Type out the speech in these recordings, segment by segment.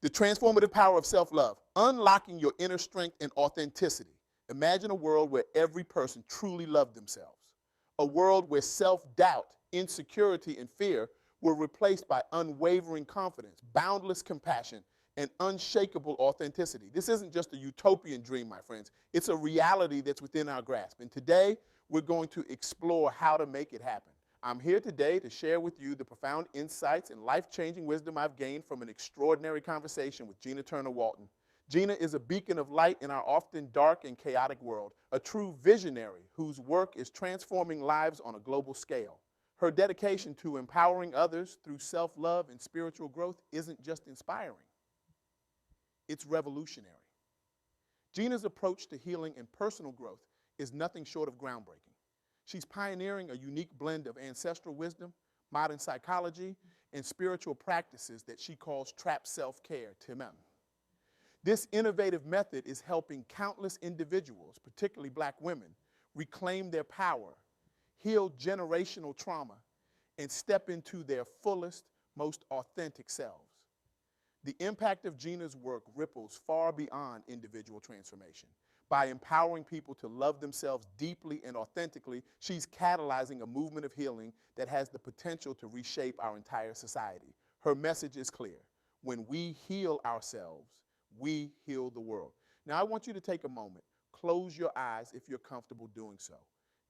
The transformative power of self-love, unlocking your inner strength and authenticity. Imagine a world where every person truly loved themselves. A world where self-doubt, insecurity, and fear were replaced by unwavering confidence, boundless compassion, and unshakable authenticity. This isn't just a utopian dream, my friends. It's a reality that's within our grasp. And today, we're going to explore how to make it happen. I'm here today to share with you the profound insights and life-changing wisdom I've gained from an extraordinary conversation with Gina Turner Walton. Gina is a beacon of light in our often dark and chaotic world, a true visionary whose work is transforming lives on a global scale. Her dedication to empowering others through self-love and spiritual growth isn't just inspiring, it's revolutionary. Gina's approach to healing and personal growth is nothing short of groundbreaking. She's pioneering a unique blend of ancestral wisdom, modern psychology, and spiritual practices that she calls TrapSelfcare. This innovative method is helping countless individuals, particularly black women, reclaim their power, heal generational trauma, and step into their fullest, most authentic selves. The impact of Gina's work ripples far beyond individual transformation. By empowering people to love themselves deeply and authentically, she's catalyzing a movement of healing that has the potential to reshape our entire society. Her message is clear. When we heal ourselves, we heal the world. Now, I want you to take a moment. Close your eyes if you're comfortable doing so.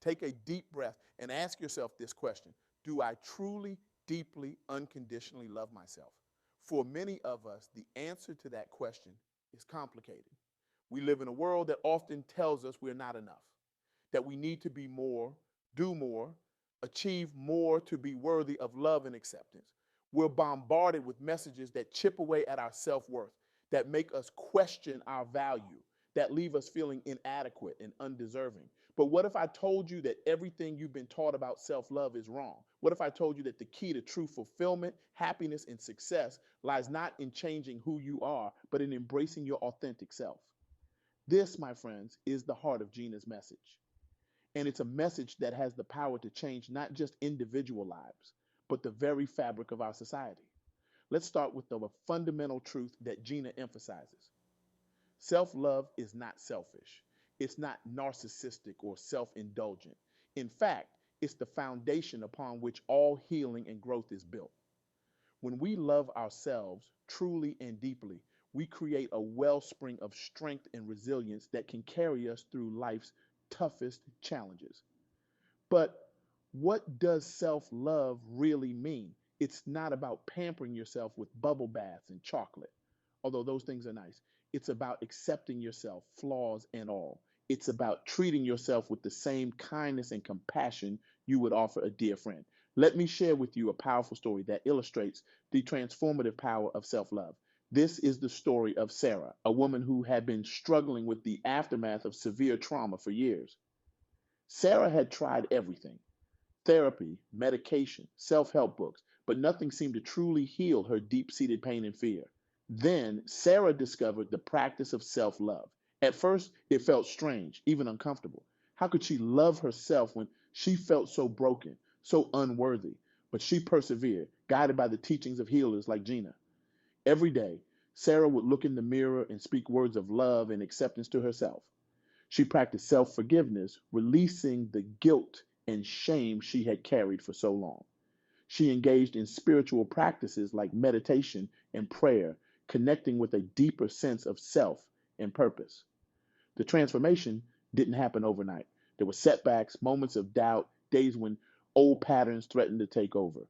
Take a deep breath and ask yourself this question. Do I truly, deeply, unconditionally love myself? For many of us, the answer to that question is complicated. We live in a world that often tells us we're not enough, that we need to be more, do more, achieve more to be worthy of love and acceptance. We're bombarded with messages that chip away at our self-worth, that make us question our value, that leave us feeling inadequate and undeserving. But what if I told you that everything you've been taught about self-love is wrong? What if I told you that the key to true fulfillment, happiness, and success lies not in changing who you are, but in embracing your authentic self? This, my friends, is the heart of Gina's message. And it's a message that has the power to change not just individual lives, but the very fabric of our society. Let's start with the fundamental truth that Gina emphasizes. Self-love is not selfish. It's not narcissistic or self-indulgent. In fact, it's the foundation upon which all healing and growth is built. When we love ourselves truly and deeply, we create a wellspring of strength and resilience that can carry us through life's toughest challenges. But what does self-love really mean? It's not about pampering yourself with bubble baths and chocolate, although those things are nice. It's about accepting yourself, flaws and all. It's about treating yourself with the same kindness and compassion you would offer a dear friend. Let me share with you a powerful story that illustrates the transformative power of self-love. This is the story of Sarah, a woman who had been struggling with the aftermath of severe trauma for years. Sarah had tried everything: therapy, medication, self help books, but nothing seemed to truly heal her deep seated pain and fear. Then Sarah discovered the practice of self love. At first, it felt strange, even uncomfortable. How could she love herself when she felt so broken, so unworthy? But she persevered, guided by the teachings of healers like Gina. Every day, Sarah would look in the mirror and speak words of love and acceptance to herself. She practiced self forgiveness, releasing the guilt and shame she had carried for so long. She engaged in spiritual practices like meditation and prayer, connecting with a deeper sense of self and purpose. The transformation didn't happen overnight. There were setbacks, moments of doubt, days when old patterns threatened to take over.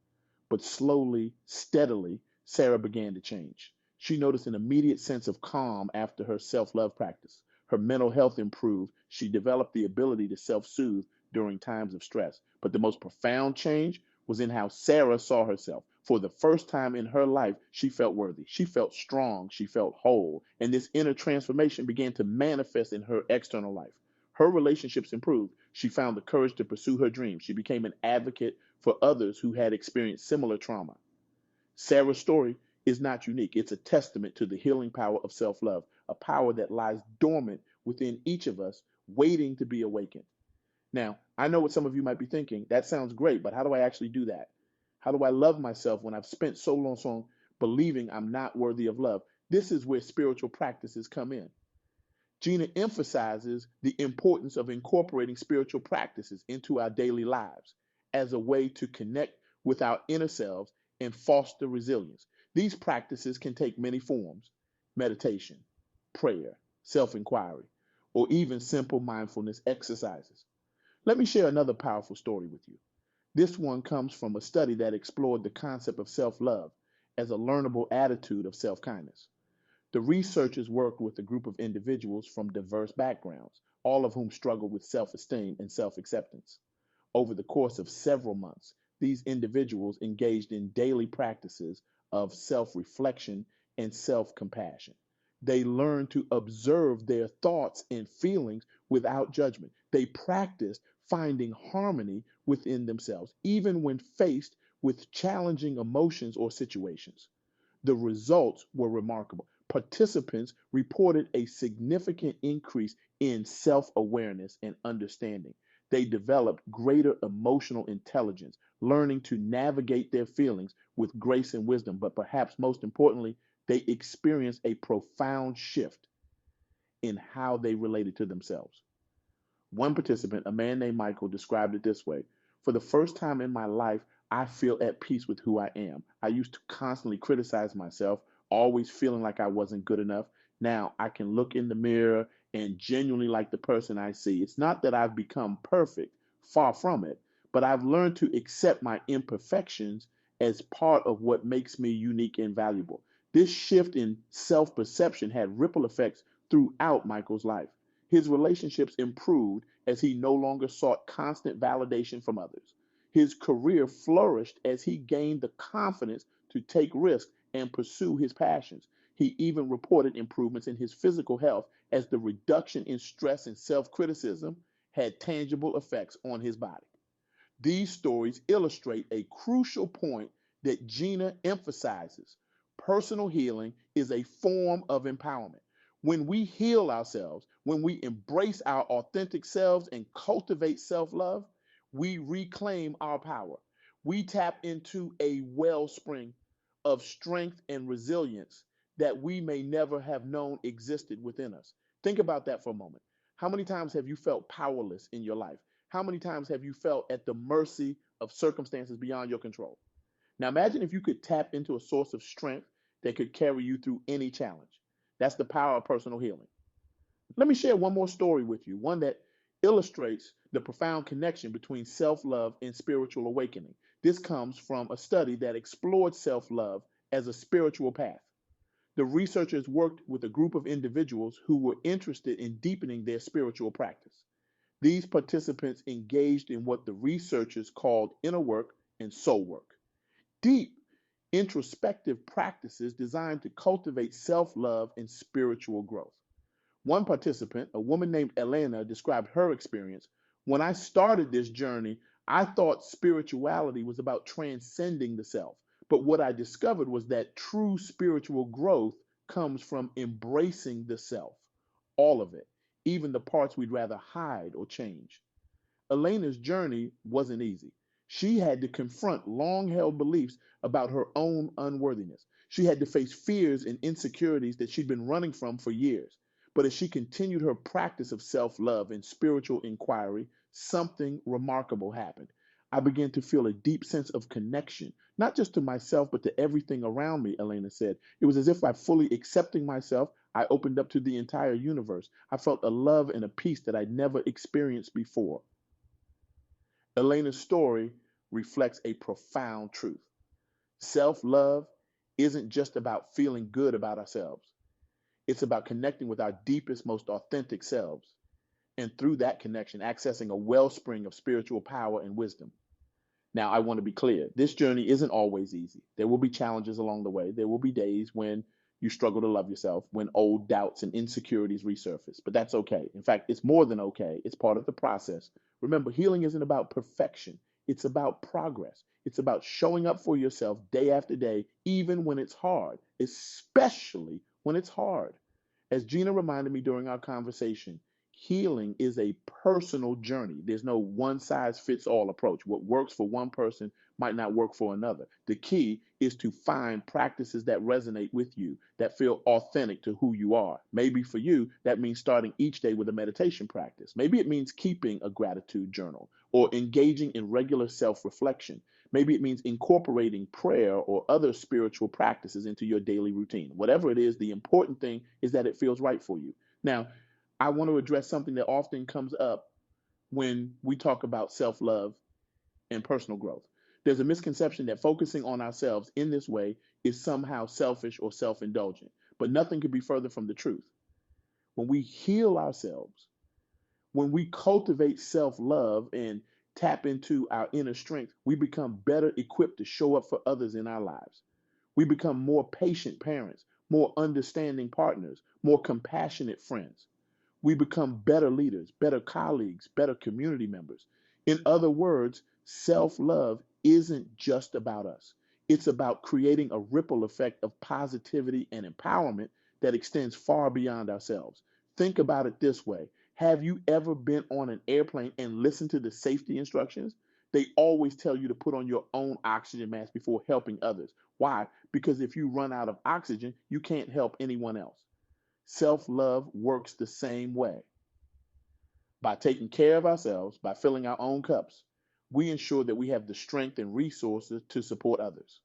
But slowly, steadily, Sarah began to change. She noticed an immediate sense of calm after her self love practice. Her mental health improved. She developed the ability to self soothe during times of stress. But the most profound change was in how Sarah saw herself. For the first time in her life, she felt worthy. She felt strong. She felt whole. And this inner transformation began to manifest in her external life. Her relationships improved. She found the courage to pursue her dreams. She became an advocate for others who had experienced similar trauma. Sarah's story is not unique. It's a testament to the healing power of self love, a power that lies dormant within each of us, waiting to be awakened. Now, I know what some of you might be thinking. That sounds great, but how do I actually do that? How do I love myself when I've spent so long believing I'm not worthy of love? This is where spiritual practices come in. Gina emphasizes the importance of incorporating spiritual practices into our daily lives as a way to connect with our inner selves and foster resilience. These practices can take many forms: meditation, prayer, self inquiry, or even simple mindfulness exercises. Let me share another powerful story with you. This one comes from a study that explored the concept of self love as a learnable attitude of self kindness. The researchers worked with a group of individuals from diverse backgrounds, all of whom struggled with self esteem and self acceptance. Over the course of several months, these individuals engaged in daily practices of self reflection and self compassion. They learned to observe their thoughts and feelings without judgment. They practiced finding harmony within themselves, even when faced with challenging emotions or situations. The results were remarkable. Participants reported a significant increase in self awareness and understanding. They developed greater emotional intelligence, learning to navigate their feelings with grace and wisdom. But perhaps most importantly, they experienced a profound shift in how they related to themselves. One participant, a man named Michael, described it this way: "For the first time in my life, I feel at peace with who I am. I used to constantly criticize myself, always feeling like I wasn't good enough. Now I can look in the mirror and genuinely like the person I see. It's not that I've become perfect, far from it, but I've learned to accept my imperfections as part of what makes me unique and valuable." This shift in self perception had ripple effects throughout Michael's life. His relationships improved as he no longer sought constant validation from others. His career flourished as he gained the confidence to take risks and pursue his passions. He even reported improvements in his physical health as the reduction in stress and self criticism had tangible effects on his body. These stories illustrate a crucial point that Gina emphasizes. Personal healing is a form of empowerment. When we heal ourselves, when we embrace our authentic selves and cultivate self love, we reclaim our power. We tap into a wellspring of strength and resilience that we may never have known existed within us. Think about that for a moment. How many times have you felt powerless in your life? How many times have you felt at the mercy of circumstances beyond your control? Now imagine if you could tap into a source of strength that could carry you through any challenge. That's the power of personal healing. Let me share one more story with you, one that illustrates the profound connection between self love and spiritual awakening. This comes from a study that explored self love as a spiritual path. The researchers worked with a group of individuals who were interested in deepening their spiritual practice. These participants engaged in what the researchers called inner work and soul work, deep introspective practices designed to cultivate self love and spiritual growth. One participant, a woman named Elena, described her experience. "When I started this journey, I thought spirituality was about transcending the self. But what I discovered was that true spiritual growth comes from embracing the self, all of it, even the parts we'd rather hide or change." Elena's journey wasn't easy. She had to confront long held beliefs about her own unworthiness. She had to face fears and insecurities that she'd been running from for years. But as she continued her practice of self love and spiritual inquiry, something remarkable happened. "I began to feel a deep sense of connection, not just to myself, but to everything around me," Elena said. "It was as if by fully accepting myself, I opened up to the entire universe. I felt a love and a peace that I'd never experienced before." Elena's story reflects a profound truth. Self love isn't just about feeling good about ourselves, it's about connecting with our deepest, most authentic selves. And through that connection, accessing a wellspring of spiritual power and wisdom. Now, I want to be clear, this journey isn't always easy. There will be challenges along the way. There will be days when you struggle to love yourself, when old doubts and insecurities resurface. But that's okay. In fact, it's more than okay. It's part of the process. Remember, healing isn't about perfection, it's about progress. It's about showing up for yourself day after day, even when it's hard, especially when it's hard. As Gina reminded me during our conversation, Healing is a personal journey. There's no one size fits all approach. What works for one person might not work for another. The key is to find practices that resonate with you, that feel authentic to who you are. Maybe for you, that means starting each day with a meditation practice. Maybe it means keeping a gratitude journal or engaging in regular self reflection. Maybe it means incorporating prayer or other spiritual practices into your daily routine. Whatever it is, the important thing is that it feels right for you. Now, I want to address something that often comes up when we talk about self love and personal growth. There's a misconception that focusing on ourselves in this way is somehow selfish or self indulgent, but nothing could be further from the truth. When we heal ourselves, when we cultivate self love and tap into our inner strength, we become better equipped to show up for others in our lives. We become more patient parents, more understanding partners, more compassionate friends. We become better leaders, better colleagues, better community members. In other words, self love isn't just about us, it's about creating a ripple effect of positivity and empowerment that extends far beyond ourselves. Think about it this way. Have you ever been on an airplane and listened to the safety instructions? They always tell you to put on your own oxygen mask before helping others. Why? Because if you run out of oxygen, you can't help anyone else. Self love works the same way. By taking care of ourselves, by filling our own cups, we ensure that we have the strength and resources to support others.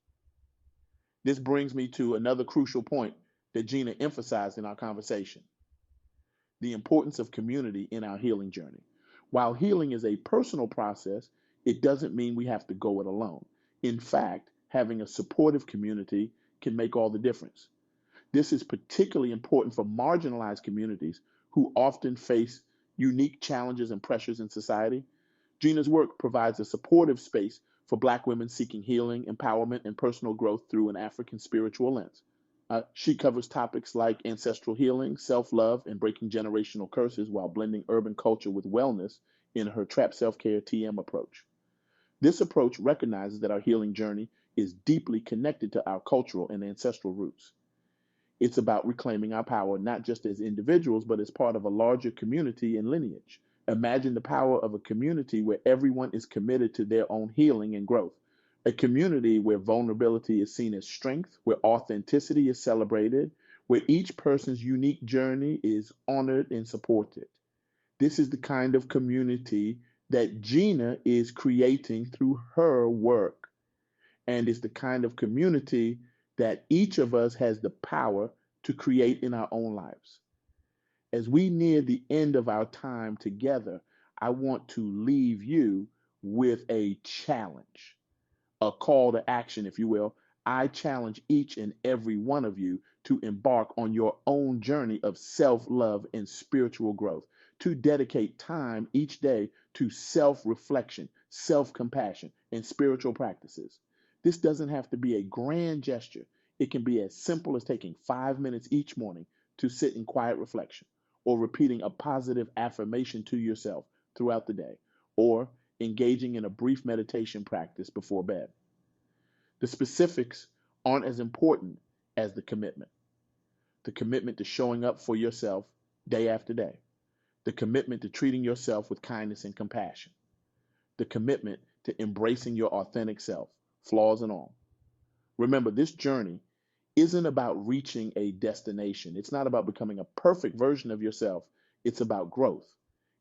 This brings me to another crucial point that Gina emphasized in our conversation: the importance of community in our healing journey. While healing is a personal process, it doesn't mean we have to go it alone. In fact, having a supportive community can make all the difference. This is particularly important for marginalized communities who often face unique challenges and pressures in society. Gina's work provides a supportive space for Black women seeking healing, empowerment, and personal growth through an African spiritual lens. She covers topics like ancestral healing, self love, and breaking generational curses while blending urban culture with wellness in her TrapSelfcare TM approach. This approach recognizes that our healing journey is deeply connected to our cultural and ancestral roots. It's about reclaiming our power, not just as individuals, but as part of a larger community and lineage. Imagine the power of a community where everyone is committed to their own healing and growth. A community where vulnerability is seen as strength, where authenticity is celebrated, where each person's unique journey is honored and supported. This is the kind of community that Gina is creating through her work. And it's the kind of community that each of us has the power to create in our own lives. As we near the end of our time together, I want to leave you with a challenge, a call to action, if you will. I challenge each and every one of you to embark on your own journey of self love and spiritual growth, to dedicate time each day to self reflection, self compassion, and spiritual practices. This doesn't have to be a grand gesture. It can be as simple as taking 5 minutes each morning to sit in quiet reflection, or repeating a positive affirmation to yourself throughout the day, or engaging in a brief meditation practice before bed. The specifics aren't as important as the commitment to showing up for yourself day after day, the commitment to treating yourself with kindness and compassion, the commitment to embracing your authentic self, flaws and all. Remember, this journey isn't about reaching a destination. It's not about becoming a perfect version of yourself. It's about growth.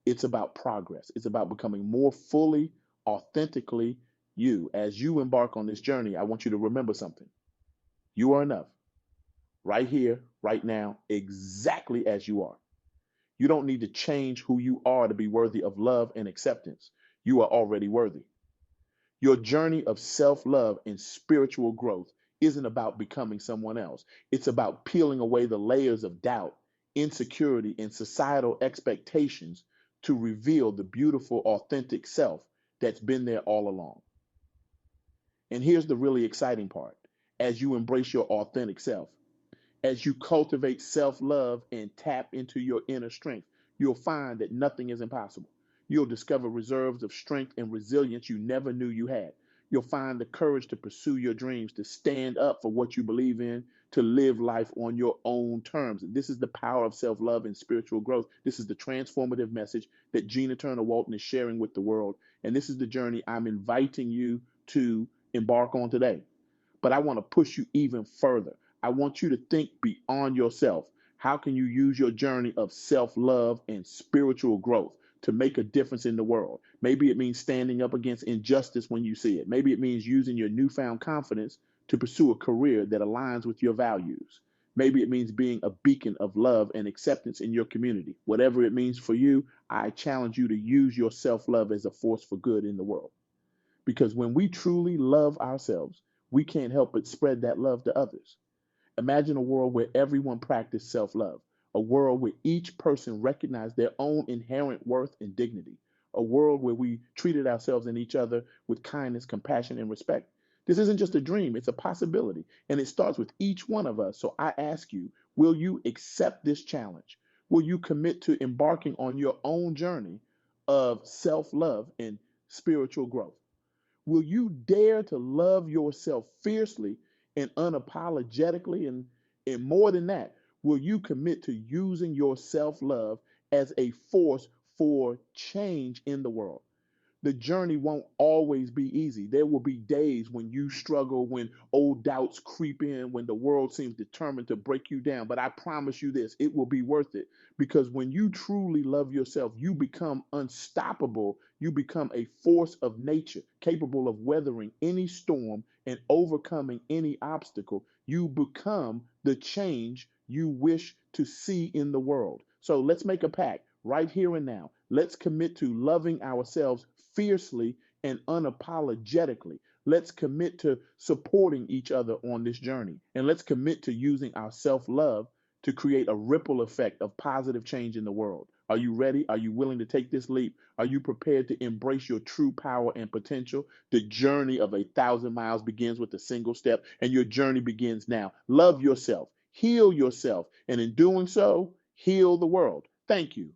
It's about progress. It's about becoming more fully, authentically you. As you embark on this journey, I want you to remember something. You are enough, right here, right now, exactly as you are. You don't need to change who you are to be worthy of love and acceptance. You are already worthy. Your journey of self love and spiritual growth isn't about becoming someone else. It's about peeling away the layers of doubt, insecurity, and societal expectations to reveal the beautiful, authentic self that's been there all along. And here's the really exciting part: as you embrace your authentic self, as you cultivate self love and tap into your inner strength, you'll find that nothing is impossible. You'll discover reserves of strength and resilience you never knew you had. You'll find the courage to pursue your dreams, to stand up for what you believe in, to live life on your own terms. This is the power of self-love and spiritual growth. This is the transformative message that Gina Turner Walton is sharing with the world. And this is the journey I'm inviting you to embark on today. But I want to push you even further. I want you to think beyond yourself. How can you use your journey of self-love and spiritual growth to make a difference in the world? Maybe it means standing up against injustice when you see it. Maybe it means using your newfound confidence to pursue a career that aligns with your values. Maybe it means being a beacon of love and acceptance in your community. Whatever it means for you, I challenge you to use your self-love as a force for good in the world. Because when we truly love ourselves, we can't help but spread that love to others. Imagine a world where everyone practiced self love, a world where each person recognized their own inherent worth and dignity, a world where we treated ourselves and each other with kindness, compassion, and respect. This isn't just a dream, it's a possibility, and it starts with each one of us. So I ask you, will you accept this challenge? Will you commit to embarking on your own journey of self love and spiritual growth? Will you dare to love yourself fiercely and unapologetically? And more than that, will you commit to using your self love as a force for change in the world? The journey won't always be easy. There will be days when you struggle, when old doubts creep in, when the world seems determined to break you down. But I promise you this, it will be worth it. Because when you truly love yourself, you become unstoppable. You become a force of nature, capable of weathering any storm and overcoming any obstacle. You become the change you wish to see in the world. So let's make a pact right here and now. Let's commit to loving ourselves fiercely and unapologetically. Let's commit to supporting each other on this journey. And let's commit to using our self love to create a ripple effect of positive change in the world. Are you ready? Are you willing to take this leap? Are you prepared to embrace your true power and potential? The journey of 1,000 miles begins with a single step, and your journey begins now. Love yourself, heal yourself, and in doing so, heal the world. Thank you